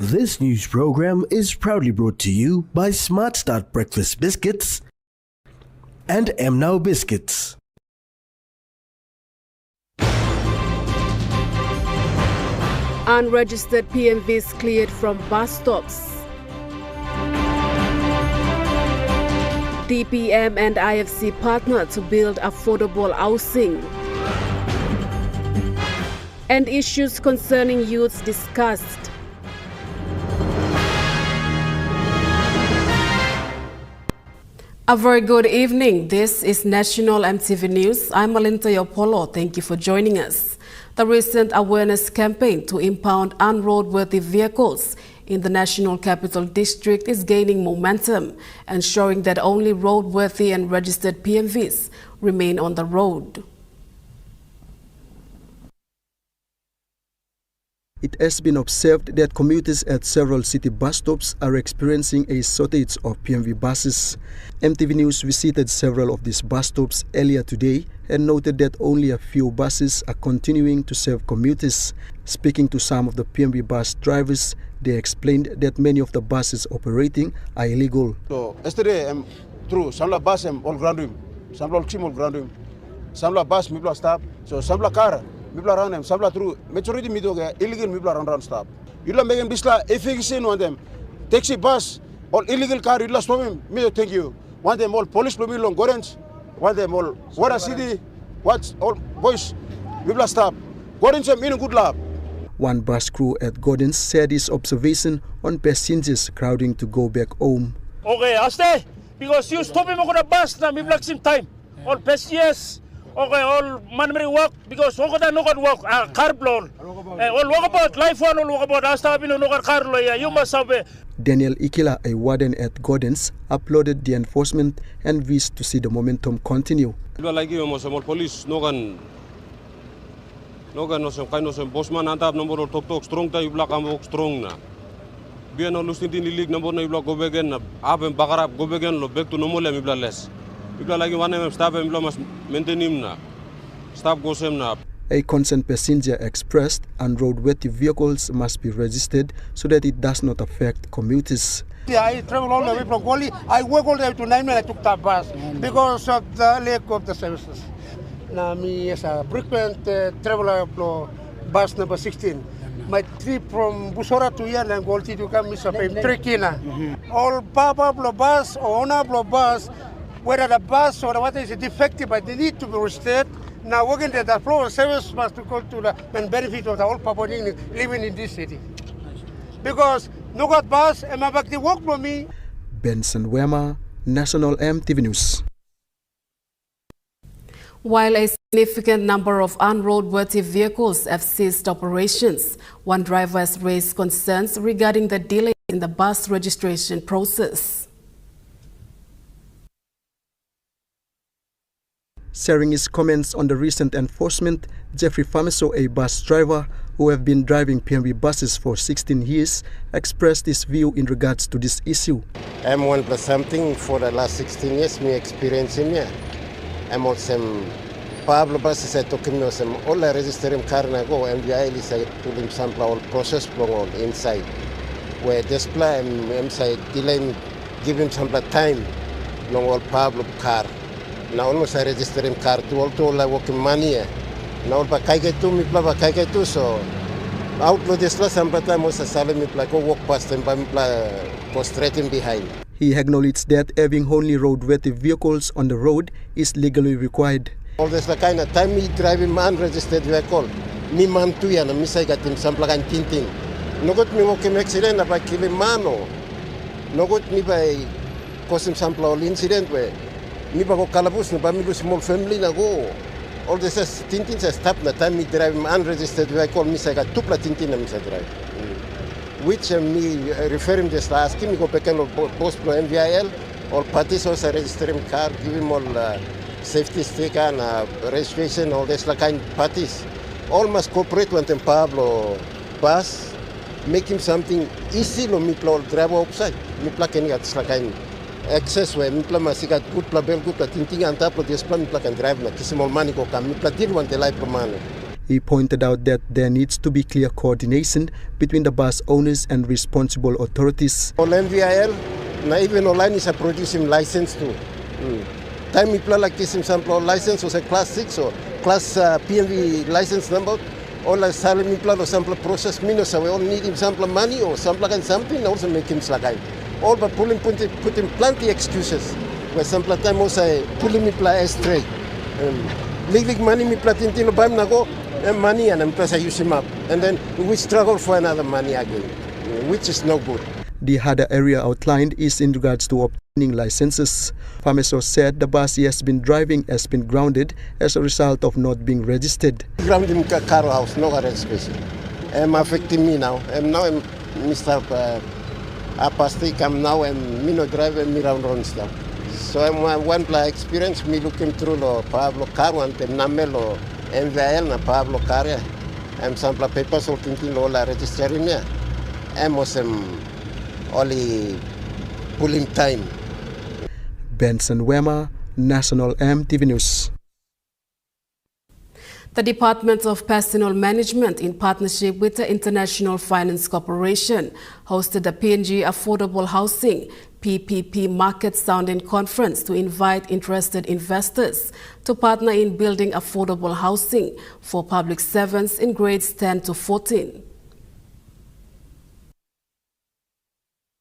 This news program is proudly brought to you by Smart Start Breakfast Biscuits and Now Biscuits. Unregistered PMVs cleared from bus stops. DPM and IFC partner to build affordable housing. And issues concerning youths discussed. A very good evening. This is National EMTV News. I'm Malinta Yopolo. Thank you for joining us. The recent awareness campaign to impound unroadworthy vehicles in the National Capital District is gaining momentum, ensuring that only roadworthy and registered PMVs remain on the road. It has been observed that commuters at several city bus stops are experiencing a shortage of PMV buses. EMTV News visited several of these bus stops earlier today and noted that only a few buses are continuing to serve commuters. Speaking to some of the PMV bus drivers, they explained that many of the buses operating are illegal. So yesterday I'm through some bus all ground room, some team all ground room, some bus people stop, so some car. People around them, some through majority midoga illegal people around stop. You don't make them bisla efficient on them. Taxi bus, all illegal car, you lost them. Me thank you. Want them all police people long Gorens, want them all Water City, what all boys, people stop. Gorens are meaning good lab. One bus crew at Gordon's said his observation on passengers crowding to go back home. Okay, I stay because you stop him on the bus now, me black same time. All passengers. Okay, all manmary work because no can work car blown. All walk about life one, all walk about hasta no car lawyer. You must have. Daniel Ikila, a warden at Gordon's, applauded the enforcement and wished to see the momentum continue. Like you, police no can some kind of bossman antap number of talk strong ta black am strong na. Be no lustin in league number na block go again up and back up go again lo back to normal mi less. People like one of staff and must maintain him now. Staff goes him now. A concerned passenger expressed unroadworthy vehicles must be registered so that it does not affect commuters. Yeah, I travel all the way from Goli. I work all the way to 9 when I took that bus because of the lack of the services. Now, me as a frequent traveler of bus number 16. My trip from Busora to here and Golti to come is a Trekina. All papa bus or owner bus. Whether the bus or the water is defective, but they need to be restored. Now, working at the floor service must go to the benefit of the whole people living in this city. Because no got bus, and my back to work for me. Benson Wema, National EMTV News. While a significant number of unroadworthy vehicles have ceased operations, one driver has raised concerns regarding the delay in the bus registration process. Sharing his comments on the recent enforcement, Jeffrey Fameso, a bus driver who have been driving PMV buses for 16 years, expressed his view in regards to this issue. I'm one plus something for the last 16 years, me experiencing here. I'm also Pablo buses I took him all the registering car na go and the is to him sample all process all inside. Where display I'm say delay give him some time long all Pablo car. Now almost I register in car to all like working money. Now but I get to me plava I too so outload this last time but I must salary me like go walk past them by me go straight in behind. He acknowledged that having only roadworthy vehicles on the road is legally required. All this the kind of time me driving unregistered vehicle. Me man too ya na me say got him some like tintin. No got me walking accident about killing mano. No got me by cause him some incident where me bago kalabus na pamilya small family na go. All this is tintin sa stop na time me drive unregistered vehicle me say got two tintin na me say drive. Which me referring this last me go pekano post pro MVIL all parties also registering car give him all safety sticker and registration all this like kind parties. All must cooperate with them Pablo bus make him something easy lo me plo drive outside me plug any at like kind access where mipla masikat good la tinting antap lo displan mipla can drive na kisimol mani ko kam mipla dir wan te lai pamano. He pointed out that there needs to be clear coordination between the bus owners and responsible authorities. All NVIL, na even online is a producing license too. Time we play like this, sample license was a class 6 or class PNG license number. All the salary plan or sample process minus, so we all need him sample money or sample and something, also make him slagai. All but putting plenty excuses. Where sample time also pulling me play straight. Lig money me play tintilo bam nago and money and I use him up. And then we struggle for another money again, which is no good. The other area outlined is in regards to obtaining licenses. Fameso said the bus he has been driving has been grounded as a result of not being registered. Ground in car house, no registration. Affecting me now. Now I'm Mr. Apastic. I'm now I'm no driver me round stuff. So I'm one play experience me looking through lo Pablo car and namelo NVL na Pablo car. I'm sample papers or thinking lo la registering me. I'm only pulling time. Benson Wema, National EMTV News. The Department of Personal Management, in partnership with the International Finance Corporation, hosted the PNG Affordable Housing PPP Market Sounding Conference to invite interested investors to partner in building affordable housing for public servants in grades 10 to 14.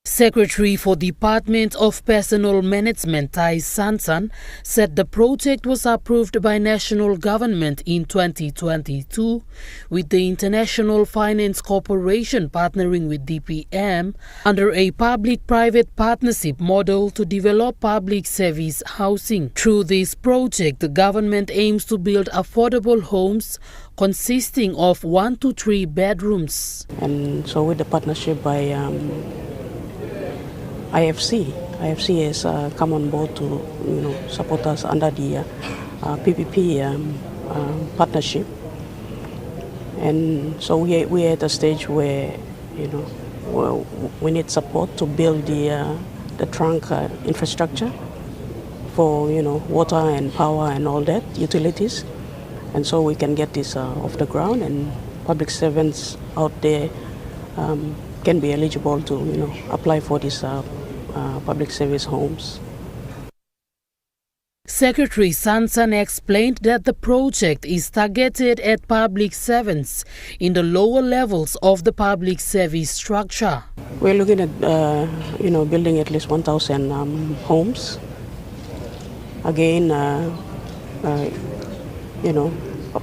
Secretary for Department of Personal Management Tai Sansan said the project was approved by national government in 2022 with the International Finance Corporation partnering with DPM under a public-private partnership model to develop public service housing. Through this project, the government aims to build affordable homes consisting of 1 to 3 bedrooms. And so with the partnership by IFC has come on board to support us under the PPP partnership, and so we're at a stage where we need support to build the trunk infrastructure for water and power and all that utilities, and so we can get this off the ground, and public servants out there can be eligible to apply for this public service homes. Secretary Sansan explained that the project is targeted at public servants in the lower levels of the public service structure. We're looking at building at least 1,000 homes. Again,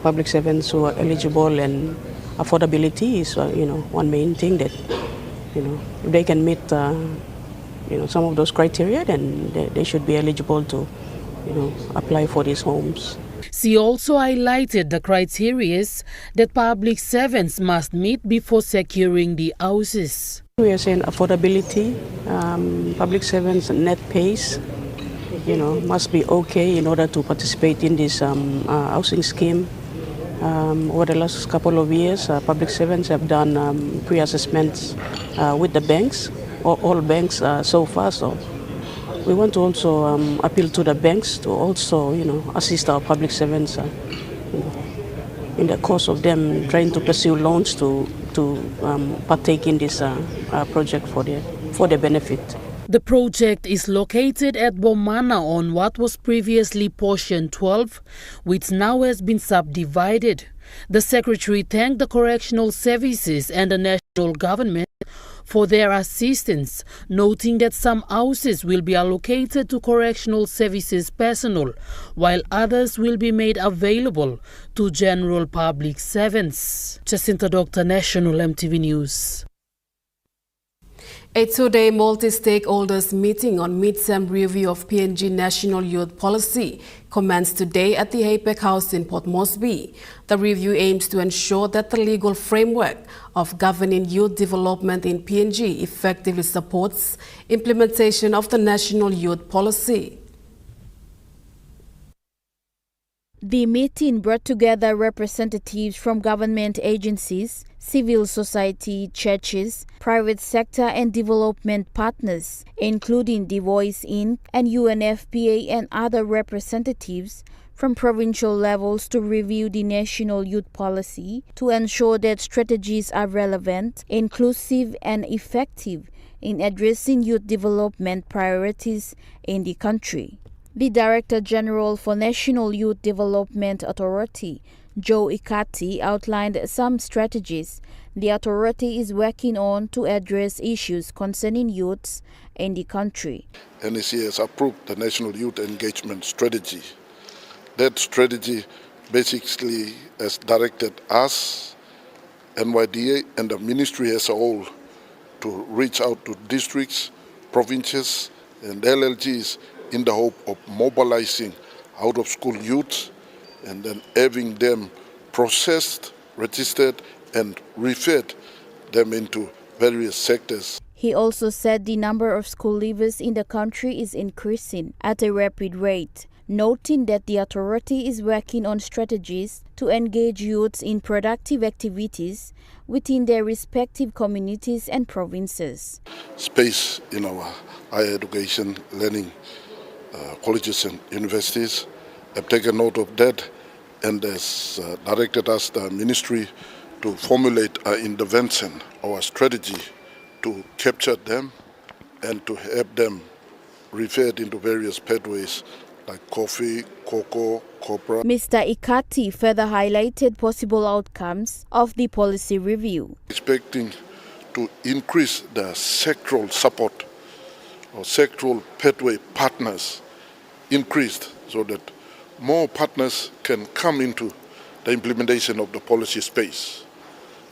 public servants who are eligible, and affordability is one main thing that if they can meet some of those criteria, then they should be eligible to apply for these homes. She also highlighted the criteria that public servants must meet before securing the houses. We are saying affordability, public servants' net pays, must be okay in order to participate in this housing scheme. Over the last couple of years, public servants have done pre-assessments with the banks, all banks so far. So we want to also appeal to the banks to also, assist our public servants in the course of them trying to pursue loans to partake in this project for their benefit. The project is located at Bomana on what was previously portion 12, which now has been subdivided. The Secretary thanked the correctional services and the national government for their assistance, noting that some houses will be allocated to correctional services personnel, while others will be made available to general public servants. Jacinta Doctor, National EMTV News. A two-day multi-stakeholders meeting on mid-term review of PNG National Youth Policy commenced today at the APEC House in Port Moresby. The review aims to ensure that the legal framework of governing youth development in PNG effectively supports implementation of the National Youth Policy. The meeting brought together representatives from government agencies, civil society, churches, private sector and development partners, including The Voice Inc. and UNFPA and other representatives from provincial levels to review the national youth policy to ensure that strategies are relevant, inclusive, and effective in addressing youth development priorities in the country. The Director General for National Youth Development Authority, Joe Ikati, outlined some strategies the authority is working on to address issues concerning youths in the country. NEC has approved the National Youth Engagement Strategy. That strategy basically has directed us, NYDA, and the ministry as a whole to reach out to districts, provinces, and LLGs in the hope of mobilizing out-of-school youth and then having them processed, registered, and referred them into various sectors. He also said the number of school leavers in the country is increasing at a rapid rate, noting that the authority is working on strategies to engage youths in productive activities within their respective communities and provinces. Space in our higher education learning colleges and universities have taken note of that and has directed us, the ministry, to formulate our intervention, our strategy to capture them and to have them referred into various pathways like coffee, cocoa, copra. Mr. Ikati further highlighted possible outcomes of the policy review. Expecting to increase the sectoral support or sectoral pathway partners increased so that more partners can come into the implementation of the policy space.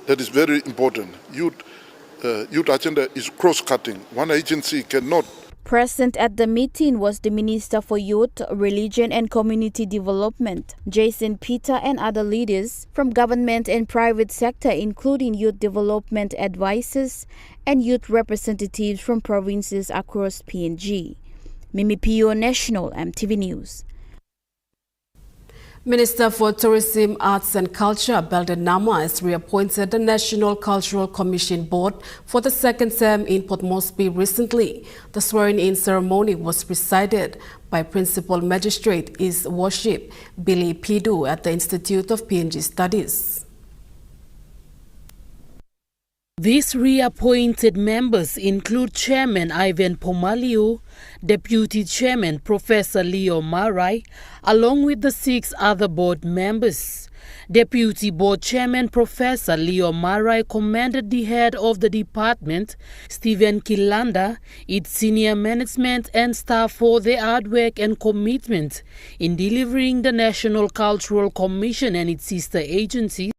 That is very important. Youth agenda is cross-cutting. One agency cannot. Present at the meeting was the Minister for Youth, Religion and Community Development, Jason Peter, and other leaders from government and private sector, including youth development advisors and youth representatives from provinces across PNG. Mimi Pio, National EMTV News. Minister for Tourism, Arts and Culture, Belden Nama, has reappointed the National Cultural Commission Board for the second term in Port Moresby recently. The swearing-in ceremony was presided by Principal Magistrate His Worship Billy Pidu at the Institute of PNG Studies. These reappointed members include Chairman Ivan Pomalio, Deputy Chairman Professor Leo Marai, along with the 6 other board members. Deputy Board Chairman Professor Leo Marai commended the head of the department, Stephen Kilanda, its senior management and staff for their hard work and commitment in delivering the National Cultural Commission and its sister agencies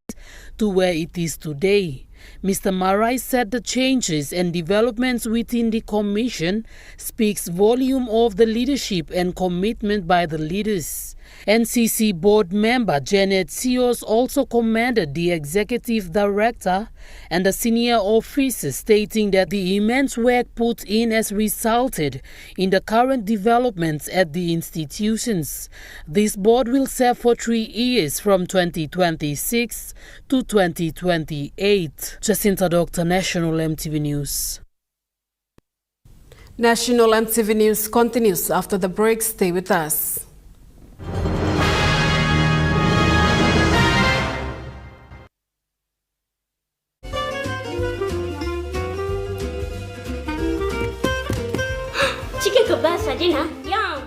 to where it is today. Mr. Marai said the changes and developments within the Commission speaks volume of the leadership and commitment by the leaders. NCC board member Janet Sios also commended the executive director and the senior officers, stating that the immense work put in has resulted in the current developments at the institutions. This board will serve for 3 years from 2026 to 2028. Jacinta Doctor, National EMTV News. National EMTV News continues after the break. Stay with us. Chicken kebab saja na? Yum!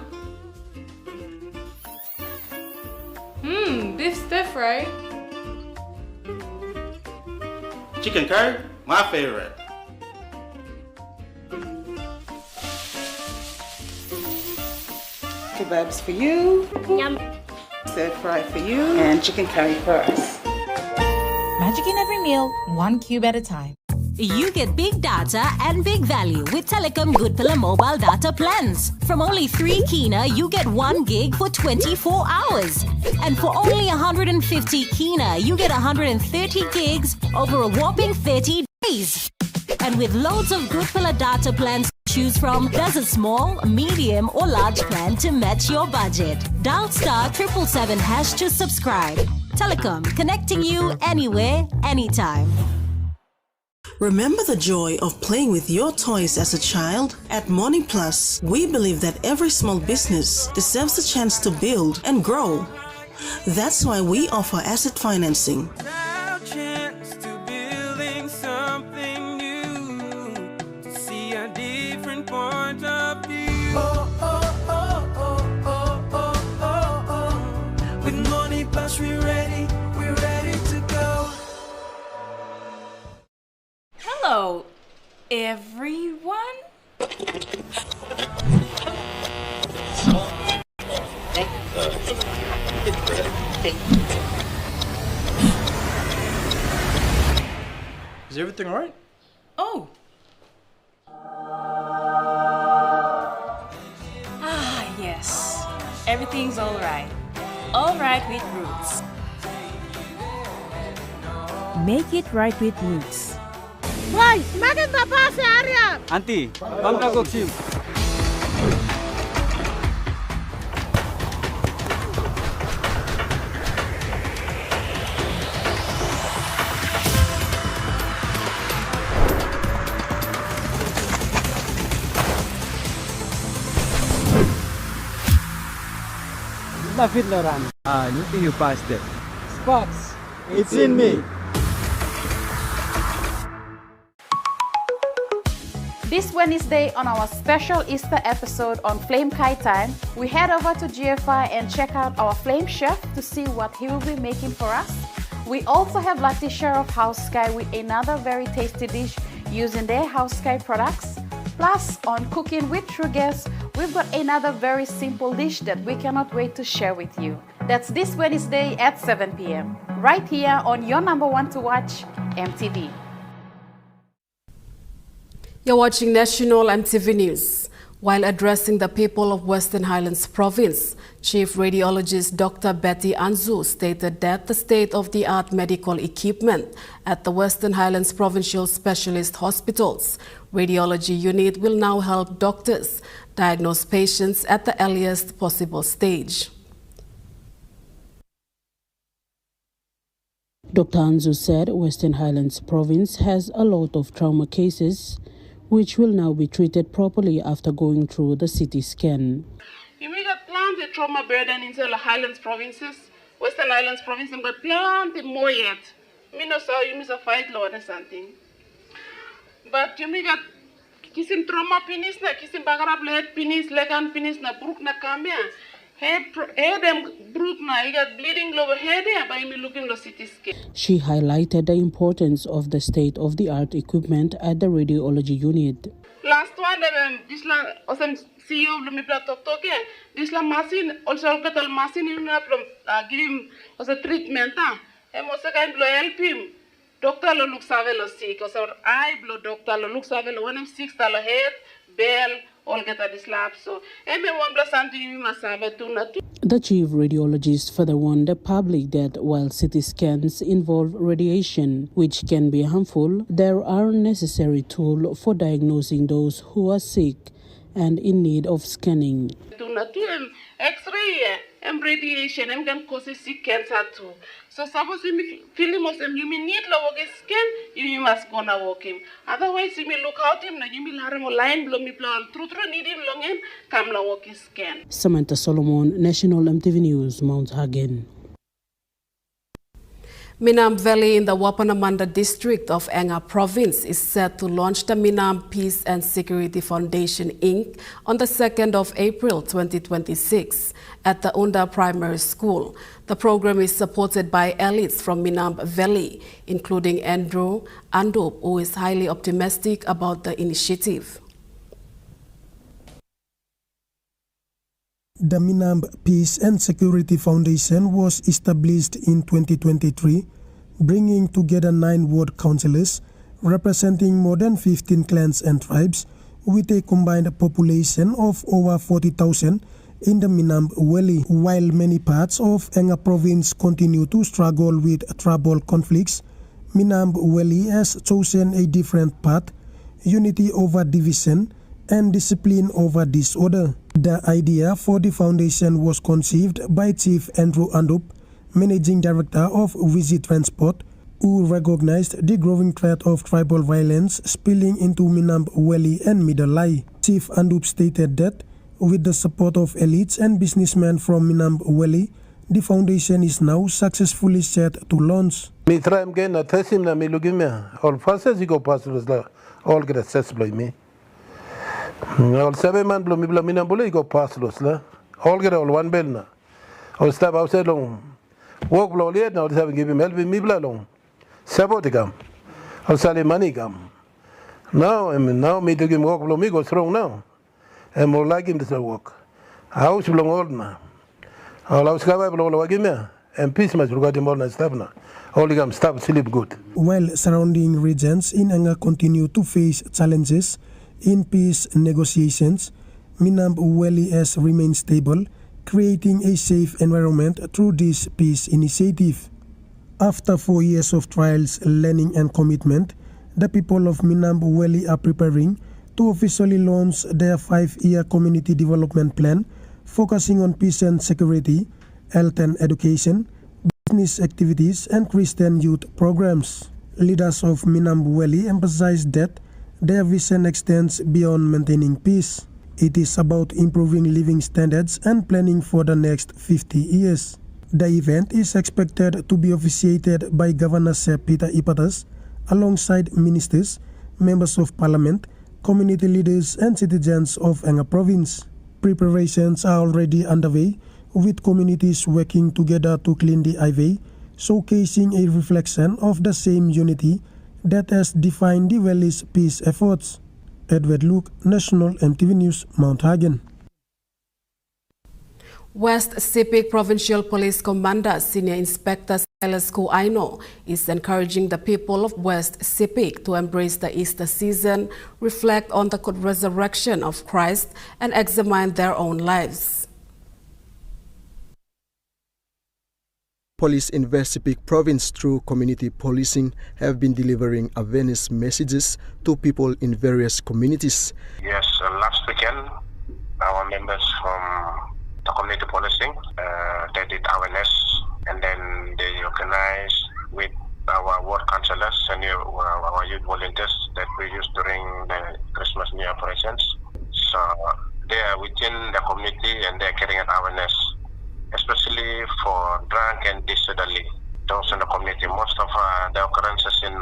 Beef stir fry. Chicken curry, my favorite. Kebabs for you. Yum. Stir fry for you. And chicken curry for us. Magic in every meal, 1 cube at a time. You get big data and big value with Telecom Good Pillar mobile data plans. From only 3 kina, you get 1 gig for 24 hours. And for only 150 kina, you get 130 gigs over a whopping 30 days. And with loads of Good Pillar data plans to choose from, there's a small, medium or large plan to match your budget. Dial *777# to subscribe. Telecom, connecting you anywhere, anytime. Remember the joy of playing with your toys as a child? At Morning Plus, we believe that every small business deserves a chance to build and grow. That's why we offer asset financing. With Morning Plus, we're ready to go. Hello, everyone. Is everything all right? Oh. Yes. Everything's all right. All right with Roots. Make it right with Roots. Boy, bakit ba pa si Arya? Auntie, bangka goksim. David Loran. You think you passed it? Sparks, it's in me. This Wednesday on our special Easter episode on Flame Kai Time, we head over to GFI and check out our Flame Chef to see what he will be making for us. We also have Lati Share of House Sky with another very tasty dish using their House Sky products. Plus, on Cooking with True Guests, we've got another very simple dish that we cannot wait to share with you. That's this Wednesday at 7 p.m. right here on your number one to watch, MTV. You're watching National MTV News. While addressing the people of Western Highlands Province, Chief Radiologist Dr. Betty Anzu stated that the state-of-the-art medical equipment at the Western Highlands Provincial Specialist Hospitals Radiology Unit will now help doctors diagnose patients at the earliest possible stage. Dr. Anzu said Western Highlands Province has a lot of trauma cases which will now be treated properly after going through the CT scan. You got plenty of trauma burden in the Highlands provinces, Western Highlands province, and got plenty more yet. Me no saw you miss a fight law or something. But you got kissing trauma penis na kissing bagarap lead penis, legan penis na brook na kamya. Head them brook na you got bleeding over head by me looking the CT scan. She highlighted the importance of the state-of-the-art equipment at the radiology unit. Last one, this la awesome CEO me talk this la machine also got a machine in from give him as a treatment. And also kind blow help him. Doctor lo look savelo sick, or eye blow doctor lo look savelo when him $6 head, bell, all get a slap. So everyone blow something must have it too. The chief radiologist further warned the public that while CT scans involve radiation, which can be harmful, there are necessary tools for diagnosing those who are sick and in need of scanning. X-ray and radiation can cause sick cancer too. So suppose you feel him you need to work his scan, you must go na work him. Otherwise you may look out him na you will have a line blow me plan. True need him long him come na work his scan. Samantha Solomon, National MTV News, Mount Hagen. Minam Valley in the Wapanamanda district of Enga province is set to launch the Minam Peace and Security Foundation Inc. on the 2nd of April 2026 at the Unda Primary School. The program is supported by elites from Minam Valley, including Andrew Andop, who is highly optimistic about the initiative. The Minam Peace and Security Foundation was established in 2023, bringing together 9 ward councillors representing more than 15 clans and tribes with a combined population of over 40,000 in the Minam Valley. While many parts of Enga province continue to struggle with tribal conflicts, Minam Valley has chosen a different path: unity over division and discipline over disorder. The idea for the foundation was conceived by Chief Andrew Andop, Managing Director of Visi Transport, who recognized the growing threat of tribal violence spilling into Minam Valley and Middelai. Chief Andup stated that with the support of elites and businessmen from Minam Valley, the foundation is now successfully set to launch. Me try again na tesim na me lugimia. All passes go passes la all get accessible me. All 7 man blo mi blo Minam Valley go passes la all get all one bell na. All step outside long. Walk blo liet na all seven give him help me blo long. Sabotigam. All sale money gam. Now me to him walk blo me go strong now. And more like him to walk. House belong old na. All house cover belong again, and peace much regarding more than stuff now. Only come stop sleep good. While surrounding regions in Enga continue to face challenges in peace negotiations, Minam Valley has remained stable, creating a safe environment through this peace initiative. After 4 years of trials, learning and commitment, the people of Minam Valley are preparing to officially launch their 5-year community development plan, focusing on peace and security, health and education, business activities, and Christian youth programs. Leaders of Minam Valley emphasize that their vision extends beyond maintaining peace. It is about improving living standards and planning for the next 50 years. The event is expected to be officiated by Governor Sir Peter Ipatas, alongside ministers, members of parliament, community leaders and citizens of Enga province. Preparations are already underway, with communities working together to clean the highway, showcasing a reflection of the same unity that has defined the valley's peace efforts. Edward Luke, National EMTV News, Mount Hagen. West Sepik Provincial Police Commander Senior Inspector Silas Aino is encouraging the people of West Sepik to embrace the Easter season, reflect on the resurrection of Christ, and examine their own lives. Police in West Sepik Province through community policing have been delivering awareness messages to people in various communities. Yes, last weekend our members from the community policing, they did awareness, and then they organized with our ward councillors and our youth volunteers that we use during the Christmas New Year operations. So they are within the community and they are carrying out awareness, especially for drunk and disorderly. Those in the community, most of the occurrences in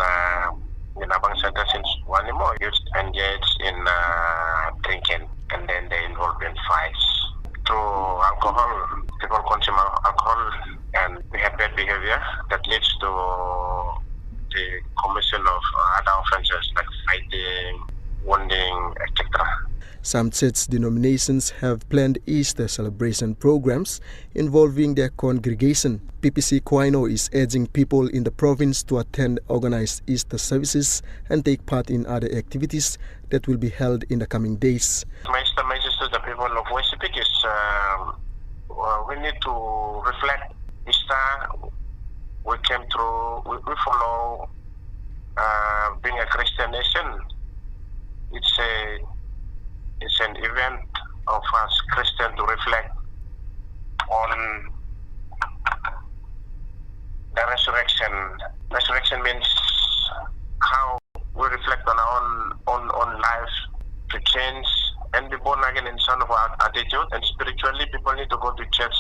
Abang Center since one more youth engaged in drinking, and then they involved in fights. Through alcohol, people consume alcohol, and we have bad behavior that leads to the commission of other offenses like fighting, wounding, etc. Some church denominations have planned Easter celebration programs involving their congregation. PPC Quino is urging people in the province to attend organized Easter services and take part in other activities that will be held in the coming days. My Easter message to the people of West Sepik is we need to reflect Easter. We came through, we follow being a Christian nation. It's an event of us Christians to reflect on the resurrection. Resurrection means how we reflect on our own lives to change and be born again in some of our attitude. And spiritually, people need to go to church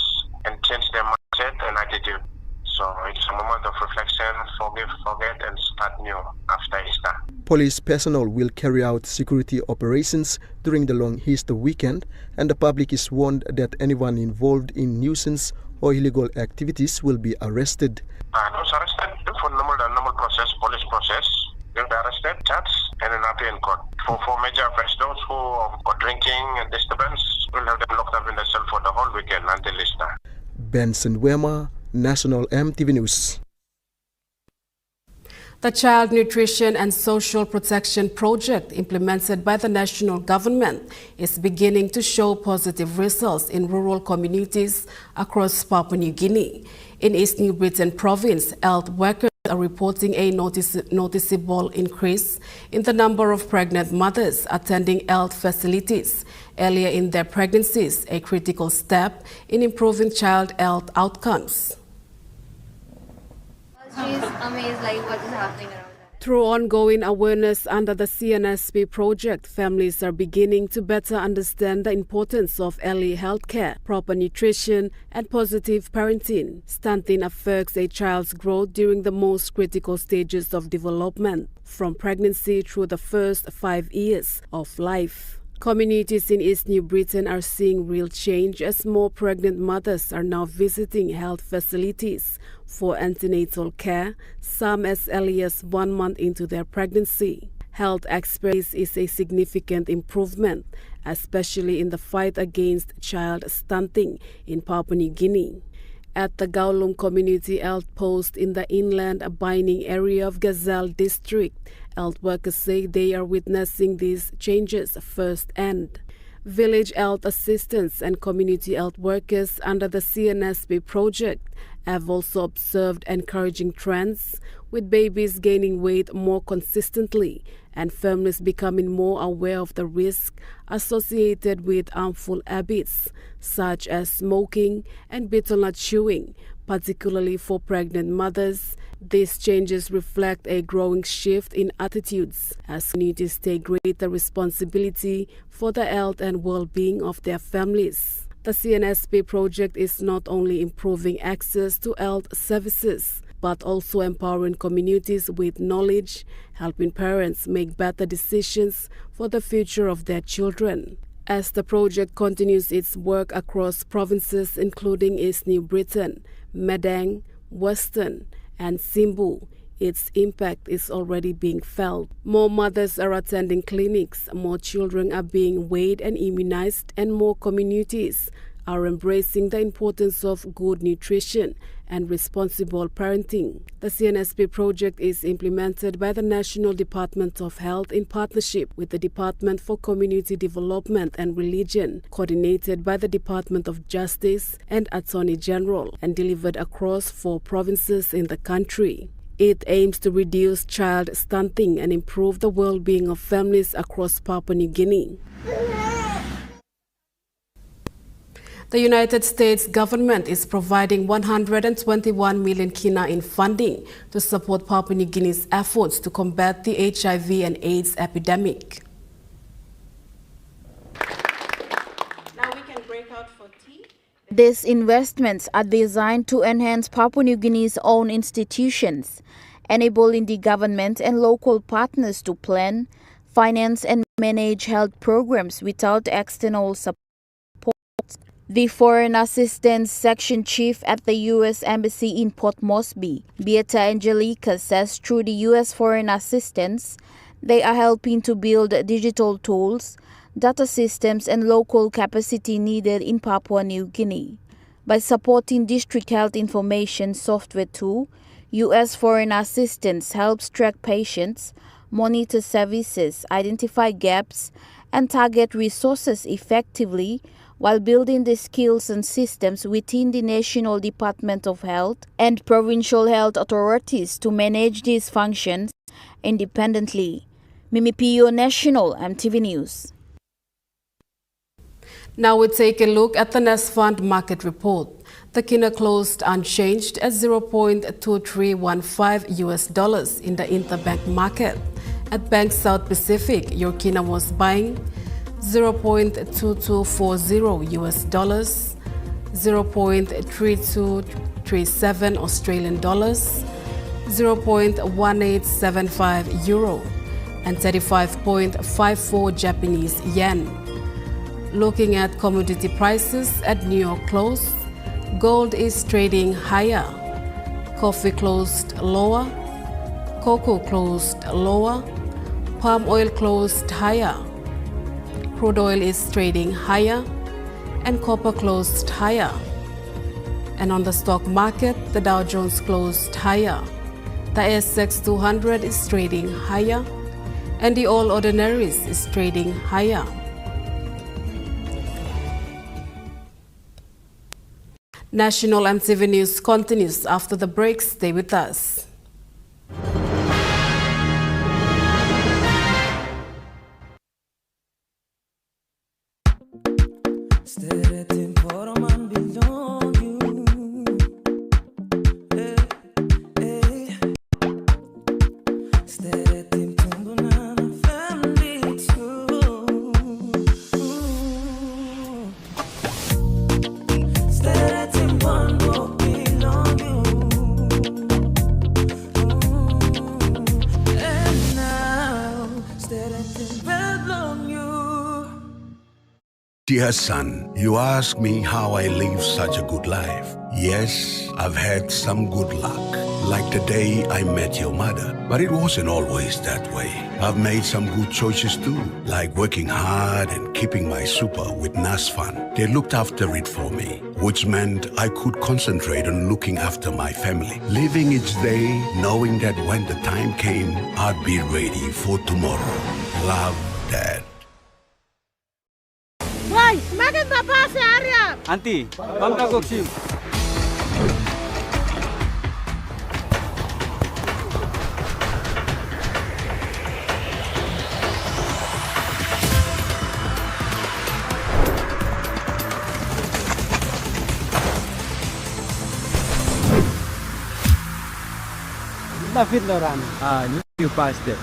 and change their mindset and attitude. So it's a moment of reflection, forgive, forget, and start new after Easter. Police personnel will carry out security operations during the long Easter weekend, and the public is warned that anyone involved in nuisance or illegal activities will be arrested. Those arrested for normal process, police process, they'll be arrested, charged, and then appear in court. For major offense, those who are drinking and disturbance, we'll have them locked up in the cell for the whole weekend until Easter. Benson Wema, National EMTV News. The Child Nutrition and Social Protection Project implemented by the national government is beginning to show positive results in rural communities across Papua New Guinea. In East New Britain Province, health workers are reporting a noticeable increase in the number of pregnant mothers attending health facilities earlier in their pregnancies, a critical step in improving child health outcomes. She's amazed like what is happening around her. Through ongoing awareness under the CNSP project, families are beginning to better understand the importance of early health care, proper nutrition, and positive parenting. Stunting affects a child's growth during the most critical stages of development, from pregnancy through the first 5 years of life. Communities in East New Britain are seeing real change as more pregnant mothers are now visiting health facilities for antenatal care, some as early as 1 month into their pregnancy. Health expertise is a significant improvement, especially in the fight against child stunting in Papua New Guinea. At the Kowloon Community Health Post in the inland Baining area of Gazelle District, health workers say they are witnessing these changes firsthand. Village health assistants and community health workers under the CNSP project have also observed encouraging trends, with babies gaining weight more consistently and families becoming more aware of the risk associated with harmful habits such as smoking and betel nut chewing, particularly for pregnant mothers. These changes reflect a growing shift in attitudes as communities take greater responsibility for the health and well-being of their families. The CNSP project is not only improving access to health services, but also empowering communities with knowledge, helping parents make better decisions for the future of their children. As the project continues its work across provinces including East New Britain, Madang, Western, and Simbu, its impact is already being felt. More mothers are attending clinics, more children are being weighed and immunized, and more communities are embracing the importance of good nutrition and responsible parenting. The CNSP project is implemented by the National Department of Health in partnership with the Department for Community Development and Religion, coordinated by the Department of Justice and Attorney General, and delivered across 4 provinces in the country. It aims to reduce child stunting and improve the well-being of families across Papua New Guinea. The United States government is providing 121 million kina in funding to support Papua New Guinea's efforts to combat the HIV and AIDS epidemic. Now we can break out for tea. These investments are designed to enhance Papua New Guinea's own institutions, enabling the government and local partners to plan, finance and manage health programs without external support. The Foreign Assistance Section Chief at the U.S. Embassy in Port Moresby, Beata Angelica, says through the U.S. Foreign Assistance, they are helping to build digital tools, data systems and local capacity needed in Papua New Guinea. By supporting district health information software tool, U.S. Foreign Assistance helps track patients, monitor services, identify gaps, and target resources effectively while building the skills and systems within the National Department of Health and provincial health authorities to manage these functions independently. Mimi Pio, National EMTV News. Now we take a look at the Nest Fund market report. The kina closed unchanged at $0.2315 in the interbank market. At Bank South Pacific, your kina was buying $0.2240, $0.3237 Australian dollars, 0.1875 euro, and 35.54 Japanese yen. Looking at commodity prices at New York close, gold is trading higher, coffee closed lower, cocoa closed lower, palm oil closed higher. Crude oil is trading higher and copper closed higher. And on the stock market, the Dow Jones closed higher. The ASX 200 is trading higher and the All Ordinaries is trading higher. National EMTV News continues after the break. Stay with us. Dear son, you ask me how I live such a good life. Yes, I've had some good luck, like the day I met your mother. But it wasn't always that way. I've made some good choices too, like working hard and keeping my super with NASFAN. They looked after it for me, which meant I could concentrate on looking after my family. Living each day, knowing that when the time came, I'd be ready for tomorrow. Love, Dad. Why? Bakit ba pa si Arya? Auntie, ma'am kagoksim. David Loran. You passed it.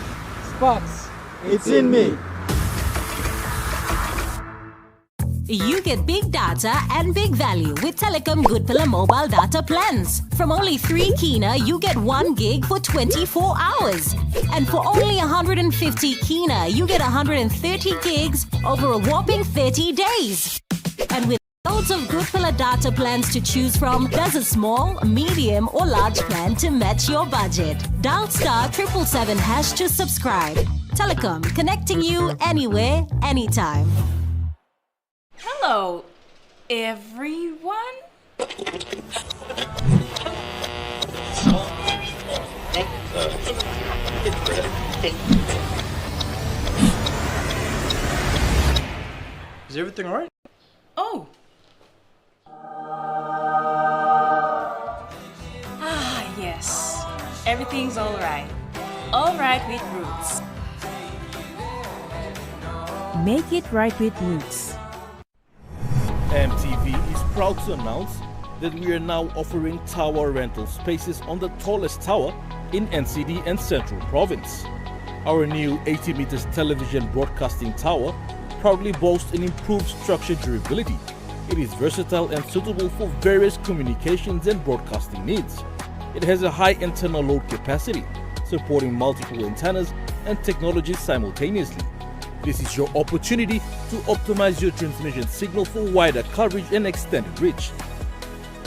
Sparks, it's in me. You get big data and big value with Telecom Good Pillar mobile data plans. From only 3 kina, you get 1 gig for 24 hours. And for only 150 kina, you get 130 gigs over a whopping 30 days. And with loads of Good Pillar data plans to choose from, there's a small, medium or large plan to match your budget. Dial *777# to subscribe. Telecom, connecting you anywhere, anytime. Hello, everyone. Is everything alright? Oh. Yes. Everything's alright. Alright with Roots. Make it right with Roots. EMTV is proud to announce that we are now offering tower rental spaces on the tallest tower in NCD and Central Province. Our new 80 meters television broadcasting tower proudly boasts an improved structure durability. It is versatile and suitable for various communications and broadcasting needs. It has a high internal load capacity, supporting multiple antennas and technologies simultaneously. This is your opportunity to optimize your transmission signal for wider coverage and extended reach.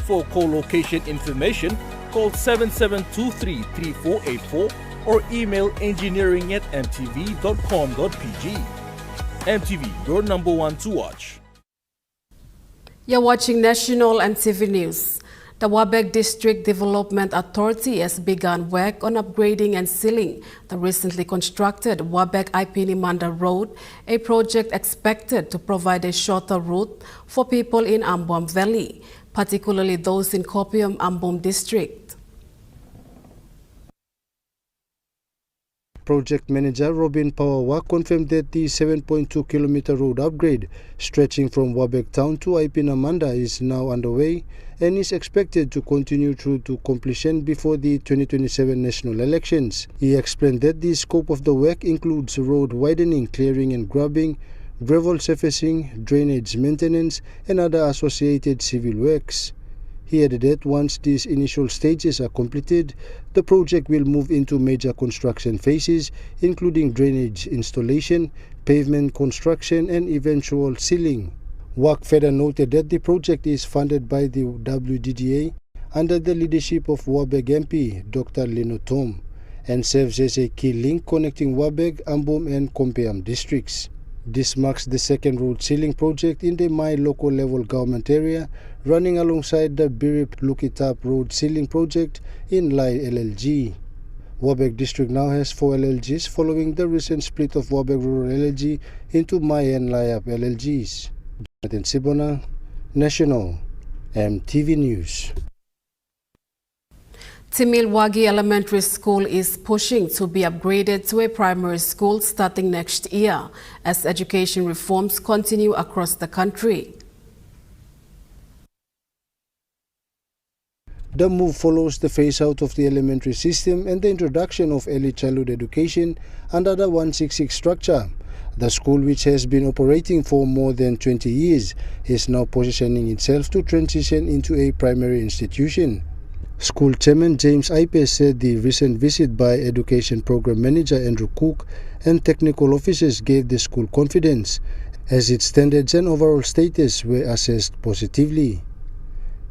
For co-location information, call 7723-3484 or email engineering@mtv.com.pg. MTV, your number one to watch. You're watching National MTV News. The Wabag District Development Authority has begun work on upgrading and sealing the recently constructed Wabag-Ipinimanda Road, a project expected to provide a shorter route for people in Ambom Valley, particularly those in Kopium Ambom District. Project Manager Robin Pawawa confirmed that the 7.2-kilometer road upgrade stretching from Wabag Town to Ipinamanda is now underway and is expected to continue through to completion before the 2027 national elections. He explained that the scope of the work includes road widening, clearing and grubbing, gravel surfacing, drainage maintenance and other associated civil works. He added that once these initial stages are completed, the project will move into major construction phases, including drainage installation, pavement construction, and eventual sealing. WAC further noted that the project is funded by the WDDA under the leadership of Wabag MP Dr. Lino Tom and serves as a key link connecting Wabag, Ambom, and Kompeam districts. This marks the second road sealing project in the Mai local level government area, running alongside the Birip Lukitap road sealing project in Lai LLG. Wabag district now has 4 LLGs following the recent split of Wabag rural LLG into Mai and Layap LLGs. Jonathan Sibona, National MTV News. Timilwagi Elementary School is pushing to be upgraded to a primary school starting next year as education reforms continue across the country. The move follows the phase-out of the elementary system and the introduction of early childhood education under the 166 structure. The school, which has been operating for more than 20 years, is now positioning itself to transition into a primary institution. School Chairman James Aipe said the recent visit by Education Program Manager Andrew Cook and technical officers gave the school confidence as its standards and overall status were assessed positively.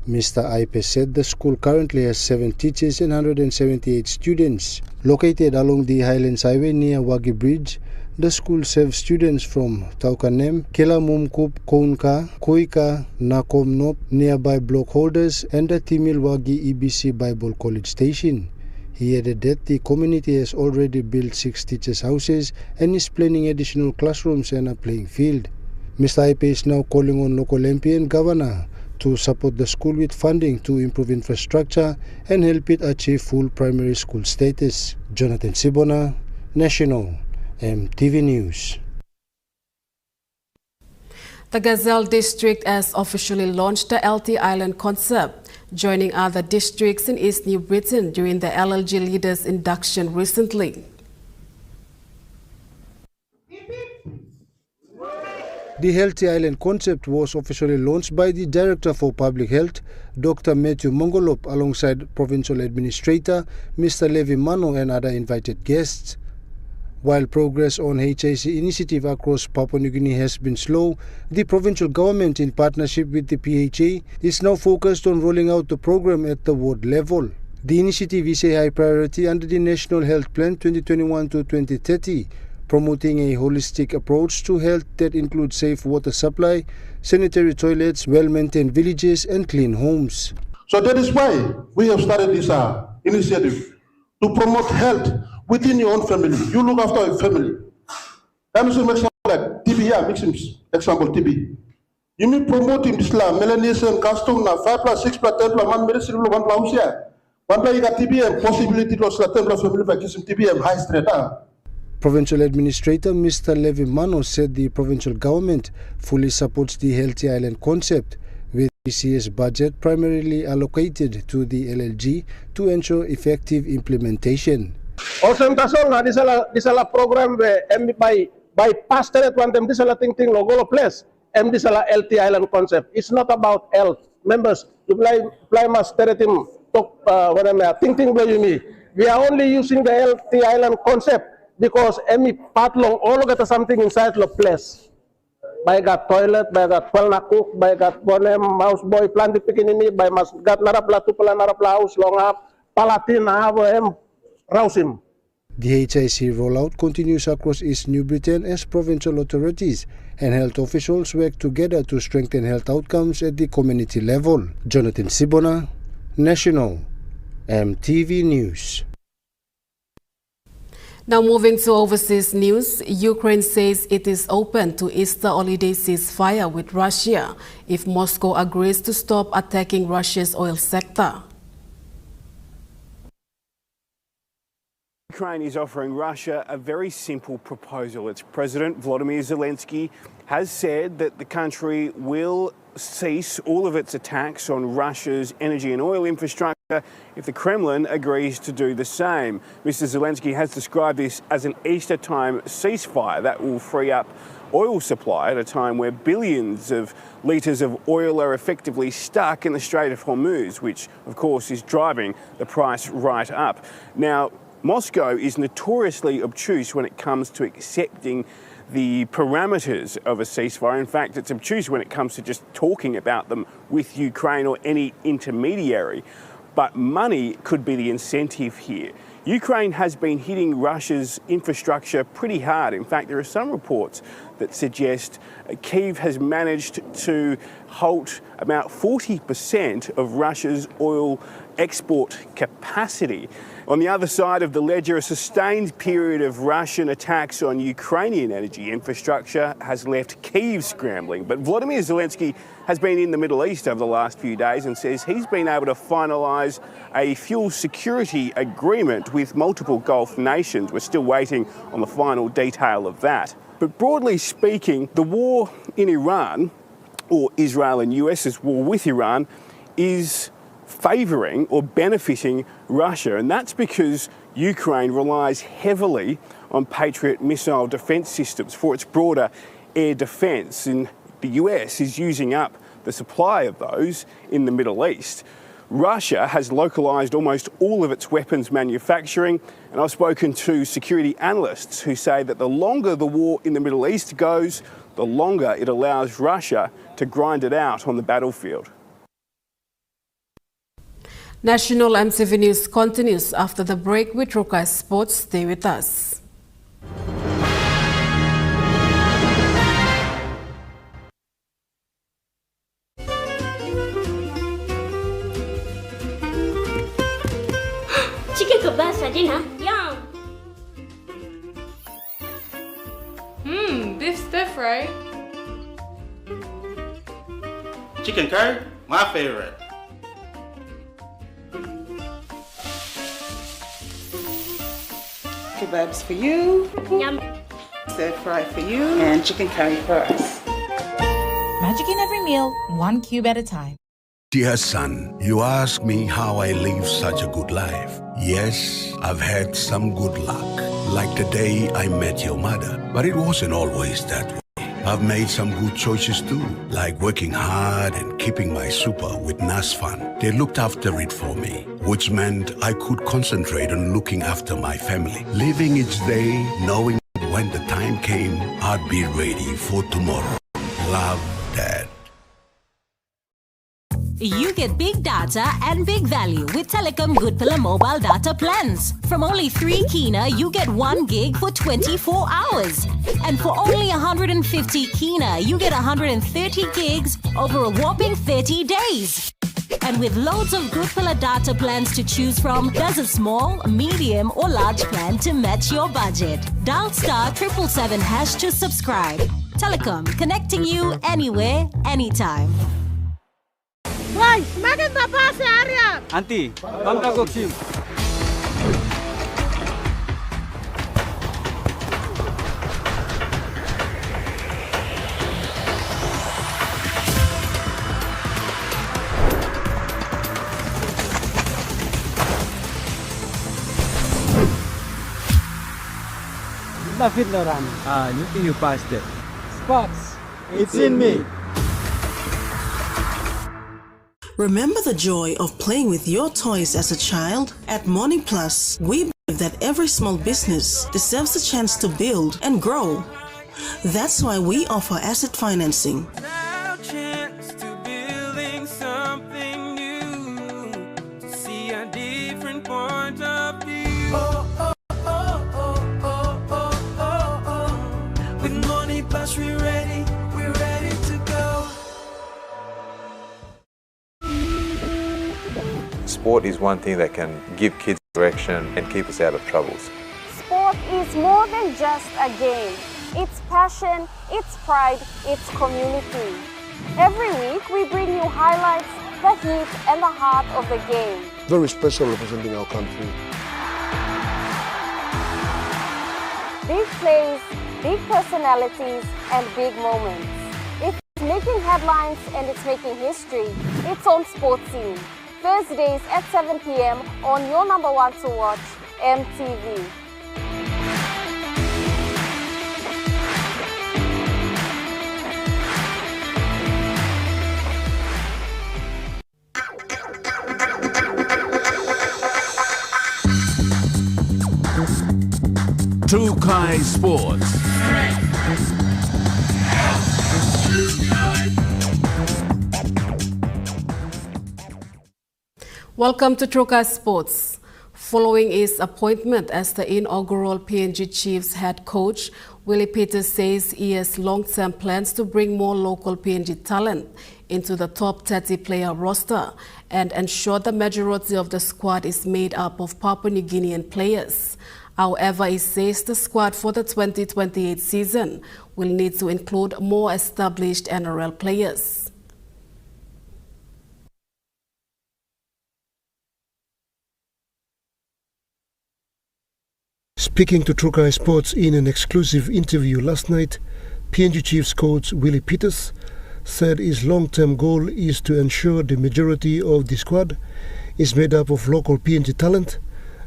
Mr. Aipe said the school currently has 7 teachers and 178 students. Located along the Highlands Highway near Wagi Bridge, the school serves students from Taukanem, Kelamumkup, Kounka, Koika, Nakomnop, nearby block holders, and the Timil Wagi EBC Bible College Station. He added that the community has already built 6 teachers' houses and is planning additional classrooms and a playing field. Mr. Aipe is now calling on local MP and Governor to support the school with funding to improve infrastructure and help it achieve full primary school status. Jonathan Sibona, National EMTV News. The Gazelle District has officially launched the LT Island concept, joining other districts in East New Britain during the LLG Leaders Induction recently. The Healthy Island concept was officially launched by the Director for Public Health, Dr. Matthew Mongolop, alongside Provincial Administrator Mr. Levi Mano and other invited guests. While progress on HIC initiative across Papua New Guinea has been slow, the provincial government, in partnership with the PHA, is now focused on rolling out the program at the ward level. The initiative is a high priority under the National Health Plan 2021 to 2030, promoting a holistic approach to health that includes safe water supply, sanitary toilets, well-maintained villages, and clean homes. So that is why we have started this initiative to promote health within your own family. You look after your family. And so make like TB here, make some example TB. You mean promoting this melanesian custom na 5 plus 6 plus 10 plus 1 medicine 1 plus here. 1 plus you got TB and possibility to 10 plus family by some TB and high straight. Provincial Administrator Mr. Levi Mano said the provincial government fully supports the Healthy Island concept, with this year's budget primarily allocated to the LLG to ensure effective implementation. Also, this is a program where by past it one them this is a thing logo place and this is a LT Island concept. It's not about health. Members, to play mas teretim talk what I'm thinking you me. We are only using the LT Island concept because any part long all got something inside the place. By got toilet, by got pelna cook, by got bonem mouse boy plant the pikinini, by mas got narapla tupala narapla house long up palatin have Rausim. The HIC rollout continues across East New Britain as provincial authorities and health officials work together to strengthen health outcomes at the community level. Jonathan Sibona, National EMTV News. Now moving to overseas news, Ukraine says it is open to Easter holiday ceasefire with Russia if Moscow agrees to stop attacking Russia's oil sector. Ukraine is offering Russia a very simple proposal. Its President Volodymyr Zelensky has said that the country will cease all of its attacks on Russia's energy and oil infrastructure if the Kremlin agrees to do the same. Mr. Zelensky has described this as an Easter-time ceasefire that will free up oil supply at a time where billions of litres of oil are effectively stuck in the Strait of Hormuz, which, of course, is driving the price right up. Now, Moscow is notoriously obtuse when it comes to accepting the parameters of a ceasefire. In fact, it's obtuse when it comes to just talking about them with Ukraine or any intermediary. But money could be the incentive here. Ukraine has been hitting Russia's infrastructure pretty hard. In fact, there are some reports that suggest Kyiv has managed to halt about 40% of Russia's oil export capacity. On the other side of the ledger, a sustained period of Russian attacks on Ukrainian energy infrastructure has left Kyiv scrambling. But Volodymyr Zelensky has been in the Middle East over the last few days and says he's been able to finalise a fuel security agreement with multiple Gulf nations. We're still waiting on the final detail of that. But broadly speaking, the war in Iran, or Israel and US's war with Iran, is favouring or benefiting Russia, and that's because Ukraine relies heavily on Patriot missile defence systems for its broader air defence, and the US is using up the supply of those in the Middle East. Russia has localised almost all of its weapons manufacturing, and I've spoken to security analysts who say that the longer the war in the Middle East goes, the longer it allows Russia to grind it out on the battlefield. National MTV News continues after the break with Trokai Sports. Stay with us. Chicken kebab saja na? Yum! Beef stir fry. Chicken curry, my favorite. Kebabs for you. Yum! Stir fry for you. And chicken curry for us. Magic in every meal, one cube at a time. Dear son, you ask me how I live such a good life. Yes, I've had some good luck, like the day I met your mother. But it wasn't always that way. I've made some good choices too, like working hard and keeping my super with NASFAN. They looked after it for me, which meant I could concentrate on looking after my family, living each day knowing when the time came, I'd be ready for tomorrow. Love, Dad. You get big data and big value with Telecom Good Pillar mobile data plans. From only 3 kina, you get 1 gig for 24 hours. And for only 150 kina, you get 130 gigs over a whopping 30 days. And with loads of Good Pillar data plans to choose from, there's a small, medium or large plan to match your budget. Dial *777# to subscribe. Telecom, connecting you anywhere, anytime. Boy, maganda pa si Arya! Auntie, bangka koksim. David Loran. You think you passed it? Spots, it's in me. Remember the joy of playing with your toys as a child? At Morning Plus, we believe that every small business deserves a chance to build and grow. That's why we offer asset financing. With Morning Plus, we're ready to go. Sport is one thing that can give kids direction and keep us out of troubles. Sport is more than just a game. It's passion, it's pride, it's community. Every week we bring you highlights, the heat and the heart of the game. Very special representing our country. Big plays, big personalities and big moments. It's making headlines and it's making history. It's on Sports Scene. Thursdays at 7 p.m. on your number one to watch, MTV. Trokai Sports. Welcome to Trokai Sports. Following his appointment as the inaugural PNG Chiefs head coach, Willie Peters says he has long-term plans to bring more local PNG talent into the top 30 player roster and ensure the majority of the squad is made up of Papua New Guinean players. However, he says the squad for the 2028 season will need to include more established NRL players. Speaking to Trokai Sports in an exclusive interview last night, PNG Chiefs coach Willie Peters said his long-term goal is to ensure the majority of the squad is made up of local PNG talent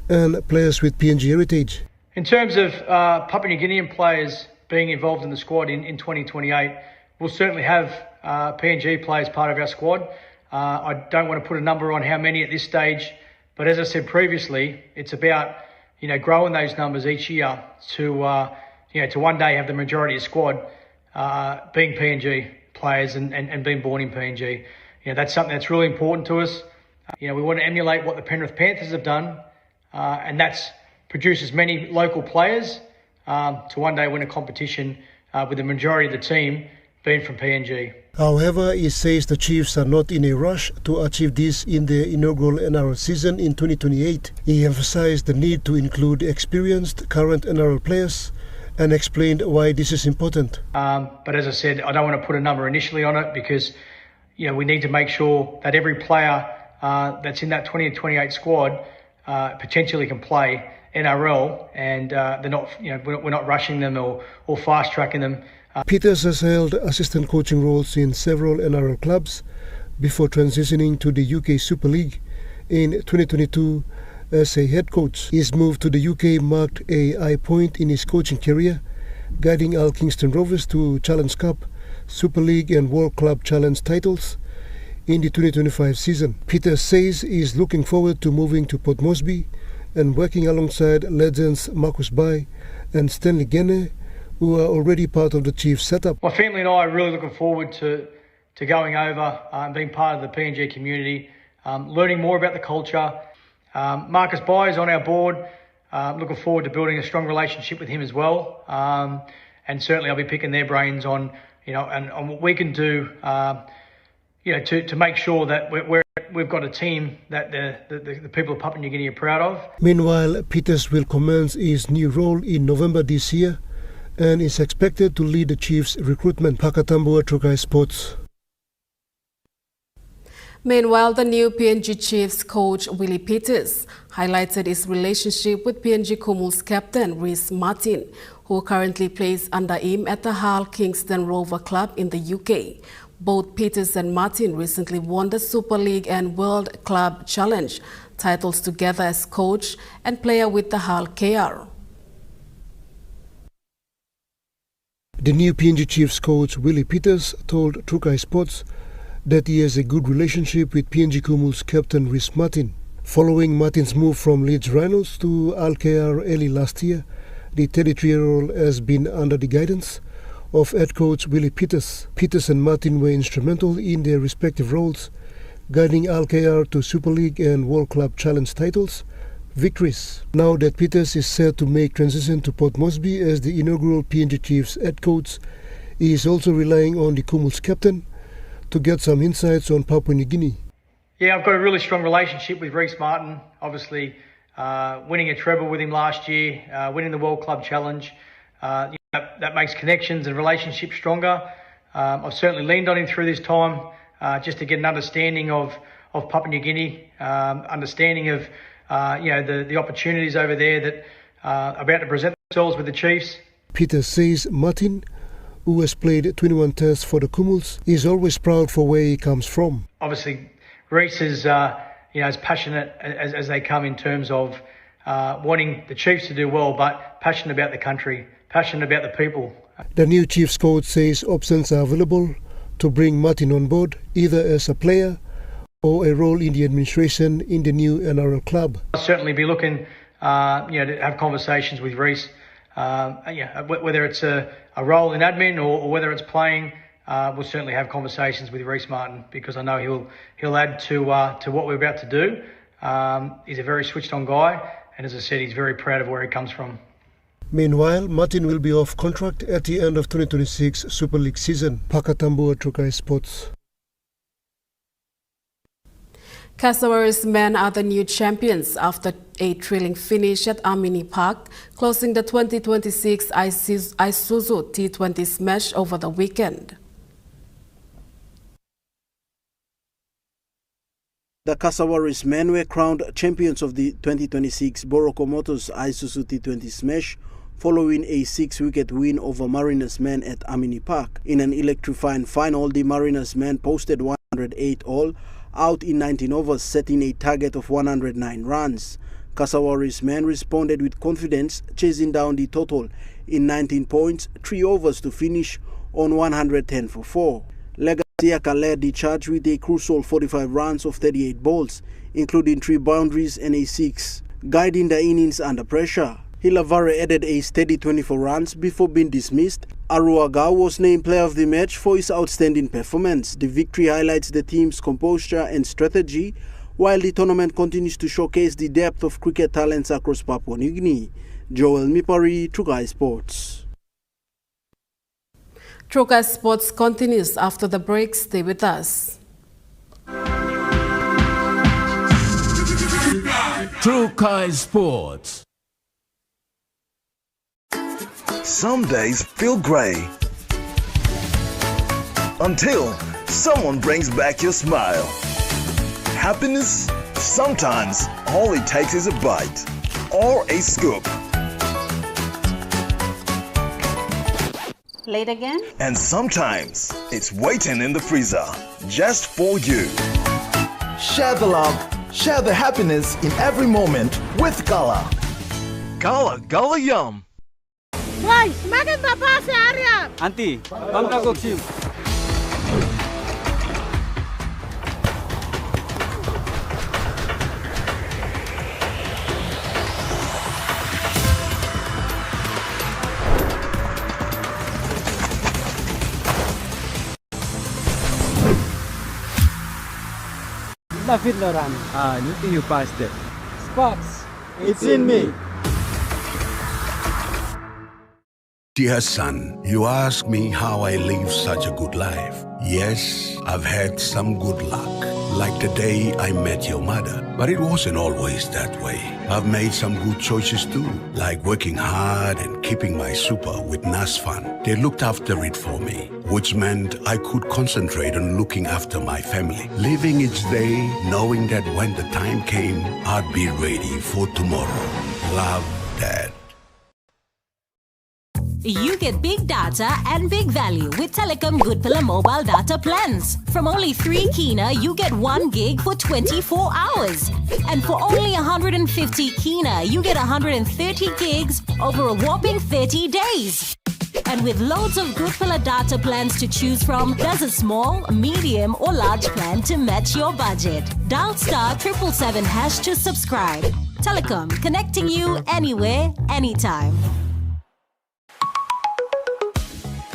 and players with PNG heritage. In terms of Papua New Guinean players being involved in the squad in 2028, we'll certainly have PNG players part of our squad. I don't want to put a number on how many at this stage, but as I said previously, it's about growing those numbers each year to one day have the majority of squad being PNG players and being born in PNG. That's something that's really important to us. We want to emulate what the Penrith Panthers have done, and that's produce as many local players to one day win a competition with the majority of the team being from PNG. However, he says the Chiefs are not in a rush to achieve this in their inaugural NRL season in 2028. He emphasized the need to include experienced current NRL players and explained why this is important. But as I said, I don't want to put a number initially on it because we need to make sure that every player that's in that 2028 squad potentially can play NRL, and they're not. We're not rushing them or fast tracking them. Peters has held assistant coaching roles in several NRL clubs before transitioning to the UK Super League in 2022 as a head coach. His move to the UK marked a high point in his coaching career, guiding Al Kingston Rovers to Challenge Cup, Super League and World Club Challenge titles in the 2025 season. Peters says he is looking forward to moving to Port Moresby and working alongside legends Marcus Bai and Stanley Genne, who are already part of the Chiefs setup. My family and I are really looking forward to going over and being part of the PNG community, learning more about the culture. Marcus Bai is on our board. Looking forward to building a strong relationship with him as well. And certainly I'll be picking their brains on, and on what we can do, to make sure that we've got a team that the people of Papua New Guinea are proud of. Meanwhile, Peters will commence his new role in November this year and is expected to lead the Chiefs' recruitment. Pakatambua Trukai Sports. Meanwhile, the new PNG Chiefs coach Willie Peters highlighted his relationship with PNG Kumuls captain Rhys Martin, who currently plays under him at the Hull Kingston Rover Club in the UK. Both Peters and Martin recently won the Super League and World Club Challenge titles together as coach and player with the Hull KR. The new PNG Chiefs coach Willie Peters told Trukai Sports that he has a good relationship with PNG Kumuls captain Rhys Martin. Following Martin's move from Leeds Rhinos to Al KR early last year, the 33-year-old has been under the guidance of head coach Willie Peters. Peters and Martin were instrumental in their respective roles, guiding Al KR to Super League and World Club Challenge titles victories. Now that Peters is set to make transition to Port Moresby as the inaugural PNG Chiefs head coach, he is also relying on the Kumuls captain to get some insights on Papua New Guinea. Yeah, I've got a really strong relationship with Rhys Martin. Obviously, winning a treble with him last year, winning the World Club Challenge, that makes connections and relationships stronger. I've certainly leaned on him through this time just to get an understanding of Papua New Guinea, understanding of the opportunities over there that are about to present themselves with the Chiefs. Peters says Martin, who has played 21 tests for the Kumuls, is always proud for where he comes from. Obviously, Rhys is as passionate as they come in terms of wanting the Chiefs to do well, but passionate about the country, passionate about the people. The new Chiefs coach says options are available to bring Martin on board, either as a player or a role in the administration in the new NRL club. I'll certainly be looking to have conversations with Rhys, whether it's a role in admin or whether it's playing. We'll certainly have conversations with Rhys Martin because I know he'll add to what we're about to do. He's a very switched on guy, and as I said, he's very proud of where he comes from. Meanwhile, Martin will be off contract at the end of 2026 Super League season. Pakatambua Trukai Sports. Kasawari's men are the new champions after a thrilling finish at Amini Park, closing the 2026 Isuzu T20 Smash over the weekend. The Kasawari's men were crowned champions of the 2026 Boroko Motors Isuzu T20 Smash following a 6-wicket win over Mariners men at Amini Park. In an electrifying final, the Mariners men posted 108 all, out in 19 overs, setting a target of 109 runs. Kasawari's men responded with confidence, chasing down the total in 19 points, 3 overs to finish on 110 for 4. Legasiaka led the charge with a crucial 45 runs of 38 balls, including 3 boundaries and a 6, guiding the innings under pressure. Hilavare added a steady 24 runs before being dismissed. Aruaga was named player of the match for his outstanding performance. The victory highlights the team's composure and strategy, while the tournament continues to showcase the depth of cricket talents across Papua New Guinea. Joel Mipari, Trukai Sports. Trukai Sports continues after the break. Stay with us. Trukai Sports. Some days feel grey until someone brings back your smile. Happiness, sometimes all it takes is a bite or a scoop. Late again? And sometimes it's waiting in the freezer just for you. Share the love, share the happiness in every moment with Gala. Gala, Gala Yum. Why, maganda pa si Arya! Auntie, bangka goksim. David Loran. You think you passed it? Spots, it's in me. Dear son, you ask me how I live such a good life. Yes, I've had some good luck, like the day I met your mother. But it wasn't always that way. I've made some good choices too, like working hard and keeping my super with NASFAN. They looked after it for me, which meant I could concentrate on looking after my family, living each day, knowing that when the time came, I'd be ready for tomorrow. Love, Dad. You get big data and big value with Telecom Good Pillar mobile data plans. From only 3 kina, you get 1 gig for 24 hours. And for only 150 kina, you get 130 gigs over a whopping 30 days. And with loads of Good Pillar data plans to choose from, there's a small, medium or large plan to match your budget. Dial *777# to subscribe. Telecom, connecting you anywhere, anytime.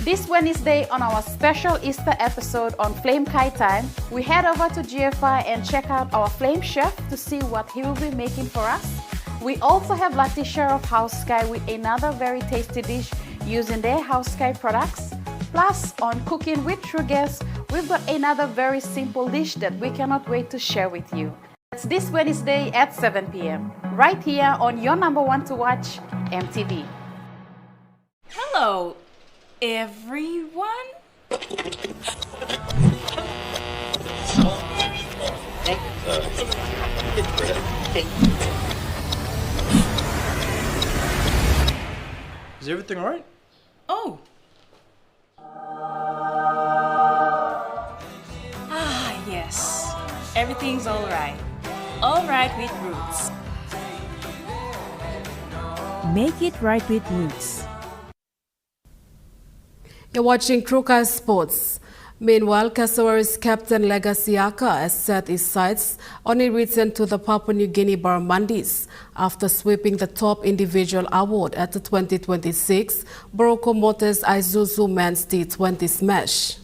This Wednesday on our special Easter episode on Flame Kai Time, we head over to GFI and check out our Flame Chef to see what he will be making for us. We also have Latisha of House Sky with another very tasty dish using their House Sky products. Plus, on Cooking with True Guests, we've got another very simple dish that we cannot wait to share with you. It's this Wednesday at 7 p.m. right here on your number one to watch, MTV. Hello, everyone. Is everything alright? Oh. Yes. Everything's alright. Alright with Roots. Make it right with Roots. You're watching Trukai Sports. Meanwhile, Kasawari's captain Legasiaka has set his sights on a return to the Papua New Guinea Barramundis after sweeping the top individual award at the 2026 Boroko Motors Isuzu Men's T20 Smash.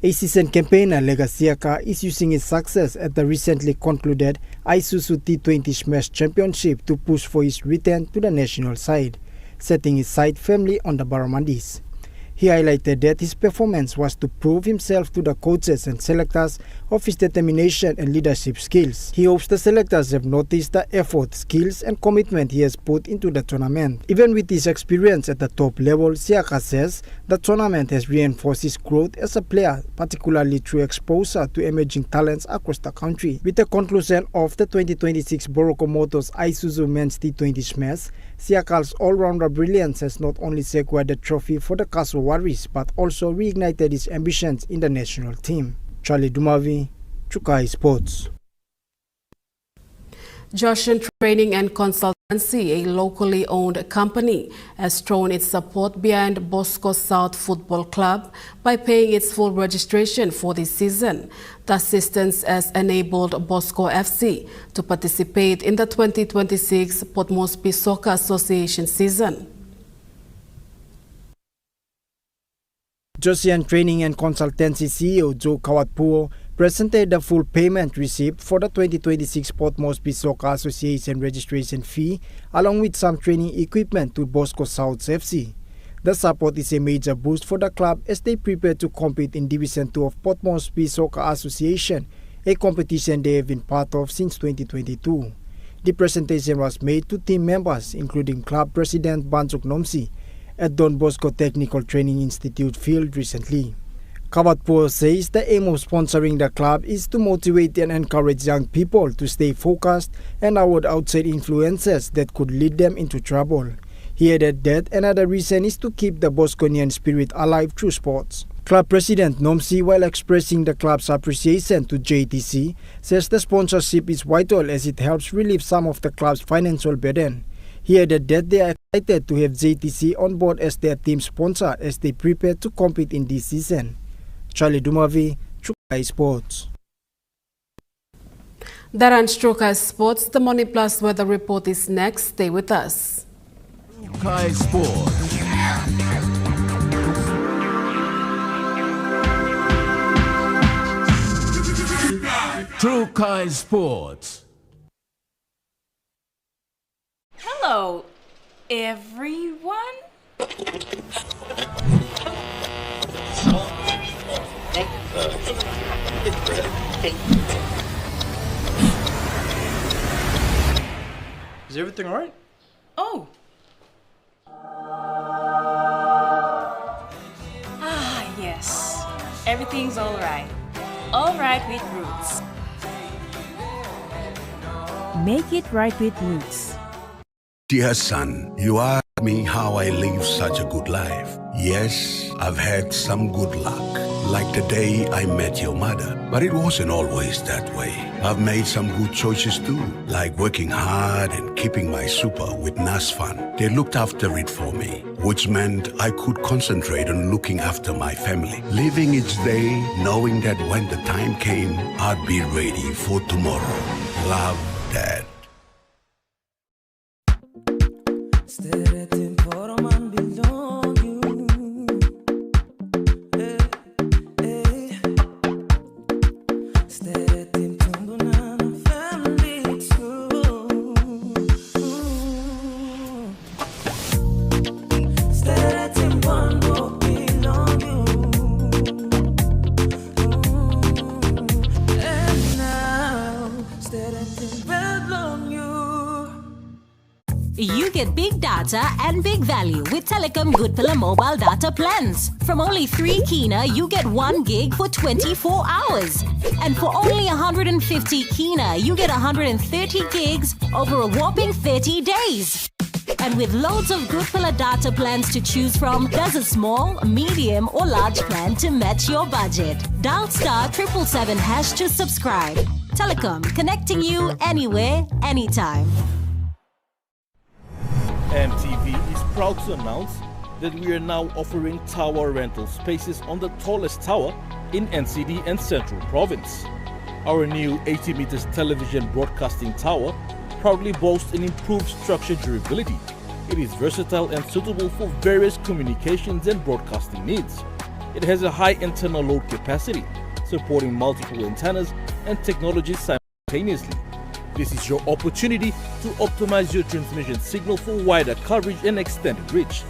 A seasoned campaigner, Legasiaka, is using his success at the recently concluded Isuzu T20 Smash Championship to push for his return to the national side, setting his sight firmly on the Barramundis. He highlighted that his performance was to prove himself to the coaches and selectors of his determination and leadership skills. He hopes the selectors have noticed the effort, skills and commitment he has put into the tournament. Even with his experience at the top level, Siaka says the tournament has reinforced his growth as a player, particularly through exposure to emerging talents across the country. With the conclusion of the 2026 Boroko Motors Isuzu Men's T20 Smash, Siaka's all-rounder brilliance has not only secured the trophy for the Kasawari's but also reignited his ambitions in the national team. Charlie Dumavi, Trukai Sports. Joshen Training and Consultancy, a locally owned company, has thrown its support behind Bosco South Football Club by paying its full registration for this season. The assistance has enabled Bosco FC to participate in the 2026 Port Moresby Soccer Association season. Joshen Training and Consultancy CEO Joe Kawatpuo presented the full payment receipt for the 2026 Port Moresby Soccer Association registration fee along with some training equipment to Bosco South FC. The support is a major boost for the club as they prepare to compete in Division 2 of Port Moresby Soccer Association, a competition they have been part of since 2022. The presentation was made to team members including club president Banjuk Nomsi at Don Bosco Technical Training Institute field recently. Kawatpuo says the aim of sponsoring the club is to motivate and encourage young people to stay focused and avoid outside influences that could lead them into trouble. He added that another reason is to keep the Bosconian spirit alive through sports. Club President Nomsi, while expressing the club's appreciation to JTC, says the sponsorship is vital as it helps relieve some of the club's financial burden. He added that they are excited to have JTC on board as their team sponsor as they prepare to compete in this season. Charlie Dumavi, Chukai Sports. Daran Chukai Sports, the Money Plus weather report is next. Stay with us. Chukai Sports. Chukai Sports. Hello, everyone. Is everything all right? Oh. Yes. Everything's all right. All right with Roots. Make it right with Roots. Dear son, you ask me how I live such a good life. Yes, I've had some good luck, like the day I met your mother. But it wasn't always that way. I've made some good choices too, like working hard and keeping my super with NASFAN. They looked after it for me, which meant I could concentrate on looking after my family. Living each day, knowing that when the time came, I'd be ready for tomorrow. Love, Dad. You get big data and big value with Telecom Good Pillar mobile data plans. From only 3 kina, you get 1 gig for 24 hours. And for only 150 kina, you get 130 gigs over a whopping 30 days. And with loads of Good Pillar data plans to choose from, there's a small, medium or large plan to match your budget. Dial *777# to subscribe. Telecom, connecting you anywhere, anytime. EMTV is proud to announce that we are now offering tower rental spaces on the tallest tower in NCD and Central Province. Our new 80 meters television broadcasting tower proudly boasts an improved structure durability. It is versatile and suitable for various communications and broadcasting needs. It has a high internal load capacity, supporting multiple antennas and technologies simultaneously. This is your opportunity to optimize your transmission signal for wider coverage and extended reach.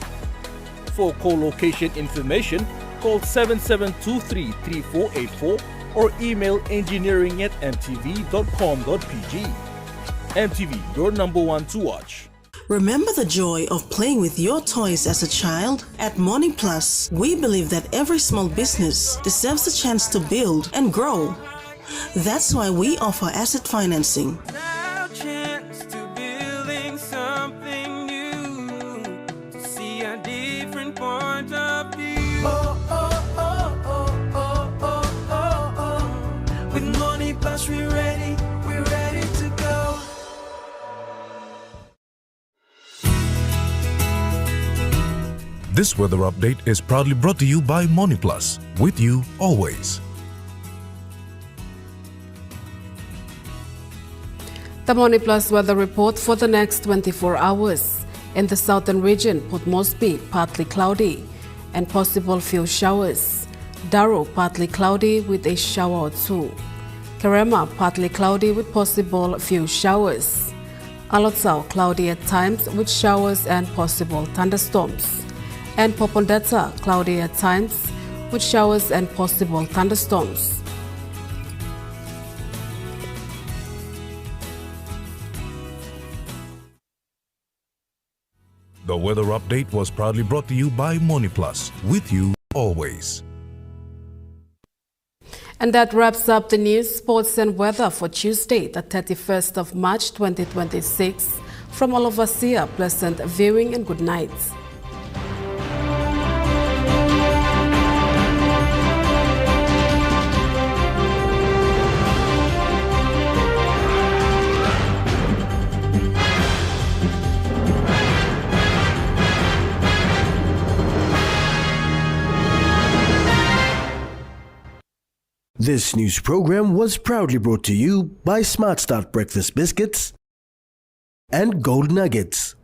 For co-location information, call 7723-3484 or email engineering@mtv.com.pg. MTV, your #1 to watch. Remember the joy of playing with your toys as a child? At Money Plus, we believe that every small business deserves a chance to build and grow. That's why we offer asset financing. Now chance to building something new, to see a different point of view. Oh, oh, oh, oh, oh, oh, oh, oh. With Money Plus we're ready to go. This weather update is proudly brought to you by MoneyPlus, with you always. The MoneyPlus weather report for the next 24 hours. In the southern region, Port Moresby, partly cloudy and possible few showers. Darrow, partly cloudy with a shower or two. Karema, partly cloudy with possible few showers. Alotsau, cloudy at times with showers and possible thunderstorms. And Popondetta, cloudy at times with showers and possible thunderstorms. The weather update was proudly brought to you by MoneyPlus, with you always. And that wraps up the news, sports and weather for Tuesday, the 31st of March 2026. From all of us here, pleasant viewing and good night. This news program was proudly brought to you by Smart Start Breakfast Biscuits and Gold Nuggets.